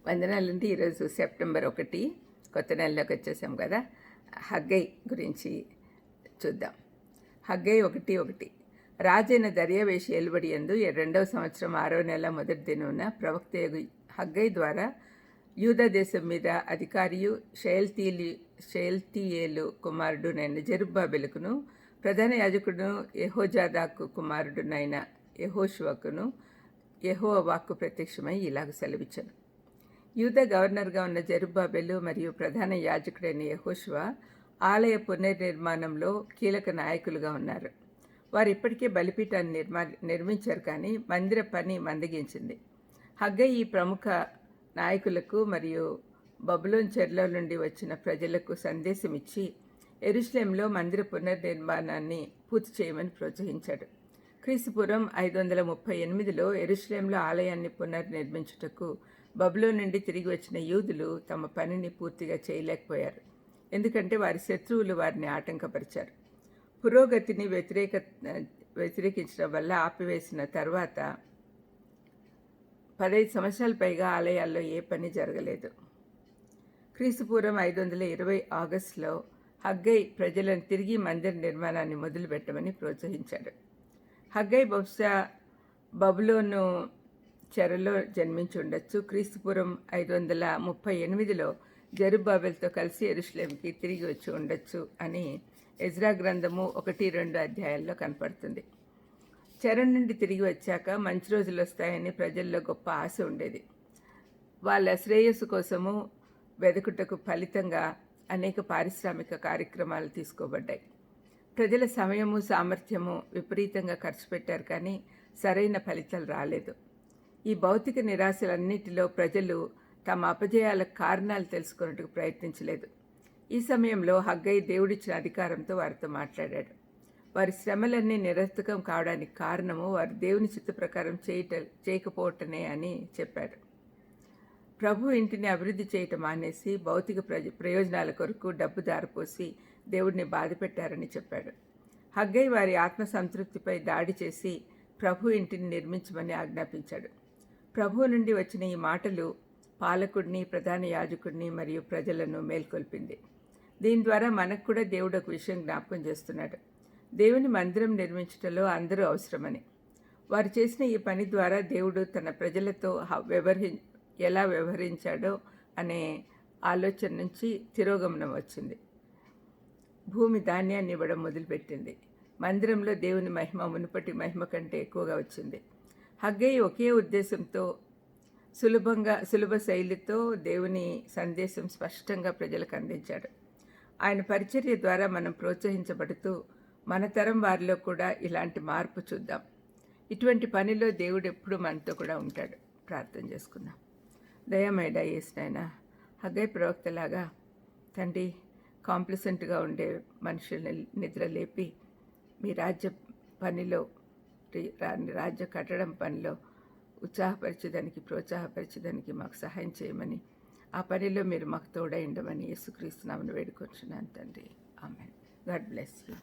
వందనాలండి. ఈరోజు సెప్టెంబర్ 1 కొత్త నెలలోకి వచ్చేసాం కదా. హగ్గై గురించి చూద్దాం. హగ్గై 1:1 రాజైన దర్యావేషు ఏలుబడి యందు 2వ సంవత్సరం 6వ నెల మొదటి దినమున ప్రవక్త హగ్గై ద్వారా యూదా దేశం మీద అధికారియు షయల్తీయేలు కుమారుడునైన జెరుబ్బాబెలుకును ప్రధాన యాజకుడును యెహోజాదాకు కుమారుడునైన యెహోషువకును యెహోవా వాక్కు ప్రత్యక్షమై ఇలాగ సెలవిచ్చెను. యూదా గవర్నర్గా ఉన్న జెరుబ్బాబెలు మరియు ప్రధాన యాజకుడైన యెహోషువ ఆలయ పునర్నిర్మాణంలో కీలక నాయకులుగా ఉన్నారు. వారు ఇప్పటికే బలిపీఠాన్ని నిర్మించారు, కానీ మందిర పని మందగించింది. హగ్గై ఈ ప్రముఖ నాయకులకు మరియు బబులోన్ చెరలో నుండి వచ్చిన ప్రజలకు సందేశం ఇచ్చి యెరూషలేంలో మందిర పునర్నిర్మాణాన్ని పూర్తి చేయమని ప్రోత్సహించాడు. క్రీస్తుపూర్వం 538లో యెరూషలేంలో ఆలయాన్ని పునర్నిర్మించుటకు బబులోన్ నుండి తిరిగి వచ్చిన యూదులు తమ పనిని పూర్తిగా చేయలేకపోయారు, ఎందుకంటే వారి శత్రువులు వారిని ఆటంకపరిచారు. పురోగతిని వ్యతిరేకించడం వల్ల ఆపివేసిన తర్వాత 15 సంవత్సరాల పైగా ఆలయాల్లో ఏ పని జరగలేదు. క్రీస్తుపూర్వం 520 ఆగస్టులో హగ్గై ప్రజలను తిరిగి మందిర నిర్మాణాన్ని మొదలుపెట్టమని ప్రోత్సహించాడు. హగ్గై బహుశా బబులోను చెరలో జన్మించి ఉండొచ్చు. క్రీస్తుపూర్వం 538లో జెరుబ్బాబెలుతో కలిసి యెరూషలేంకి తిరిగి వచ్చి ఉండొచ్చు అని ఎజ్రా గ్రంథము 1-2 అధ్యాయాల్లో కనపడుతుంది. చెర నుండి తిరిగి వచ్చాక మంచి రోజులు వస్తాయని ప్రజల్లో గొప్ప ఆశ ఉండేది. వాళ్ళ శ్రేయస్సు కోసము వెదుకుటకు ఫలితంగా అనేక పారిశ్రామిక కార్యక్రమాలు తీసుకోబడ్డాయి. ప్రజల సమయము సామర్థ్యము విపరీతంగా ఖర్చు పెట్టారు, కానీ సరైన ఫలితాలు రాలేదు. ఈ భౌతిక నిరాశలన్నిటిలో ప్రజలు తమ అపజయాల కారణాలు తెలుసుకున్నట్టుకు ప్రయత్నించలేదు. ఈ సమయంలో హగ్గై దేవుడిచ్చిన అధికారంతో వారితో మాట్లాడాడు. వారి శ్రమలన్నీ నిరర్థకం కావడానికి కారణము వారు దేవుని చిత్త ప్రకారం చేయకపోవటమే అని చెప్పాడు. ప్రభు ఇంటిని అభివృద్ధి చేయటం మానేసి భౌతిక ప్రయోజనాల కొరకు డబ్బు దారిపోసి దేవుడిని బాధపెట్టారని చెప్పాడు. హగ్గై వారి ఆత్మసంతృప్తిపై దాడి చేసి ప్రభు ఇంటిని నిర్మించమని ఆజ్ఞాపించాడు. ప్రభువు నుండి వచ్చిన ఈ మాటలు పాలకుడిని, ప్రధాన యాజకుడిని మరియు ప్రజలను మేల్కొల్పింది. దీని ద్వారా మనకు కూడా దేవుడు ఒక విషయం జ్ఞాపకం చేస్తున్నాడు. దేవుని మందిరం నిర్మించటంలో అందరూ అవసరమని. వారు చేసిన ఈ పని ద్వారా దేవుడు తన ప్రజలతో ఎలా వ్యవహరించాడో అనే ఆలోచన నుంచి తిరోగమనం వచ్చింది. భూమి ధాన్యాన్ని ఇవ్వడం మొదలుపెట్టింది. మందిరంలో దేవుని మహిమ మునుపటి మహిమ కంటే ఎక్కువగా వచ్చింది. హగ్గై ఒకే ఉద్దేశంతో సులభ శైలితో దేవుని సందేశం స్పష్టంగా ప్రజలకు అందించాడు. ఆయన పరిచర్య ద్వారా మనం ప్రోత్సహించబడుతూ మన తరం వారిలో కూడా ఇలాంటి మార్పు చూద్దాం. ఇటువంటి పనిలో దేవుడు ఎప్పుడు మనతో కూడా ఉంటాడు. ప్రార్థన చేసుకుందాం. దయామేడ యేసునాయనా, హగ్గై ప్రవక్తలాగా తండ్రి కాంప్లిసెంట్గా ఉండే మనుషుల్ని నిద్ర లేపి మీ రాజ్య పనిలో, రాజ్య కట్టడం పనిలో ఉత్సాహపరిచేదానికి, ప్రోత్సాహపరిచేదానికి మాకు సహాయం చేయమని, ఆ పనిలో మీరు మాకు తోడై ఉండమని యేసుక్రీస్తు నామమున వేడుకొంచున్నాను తండ్రి. ఆమేన్. God bless you.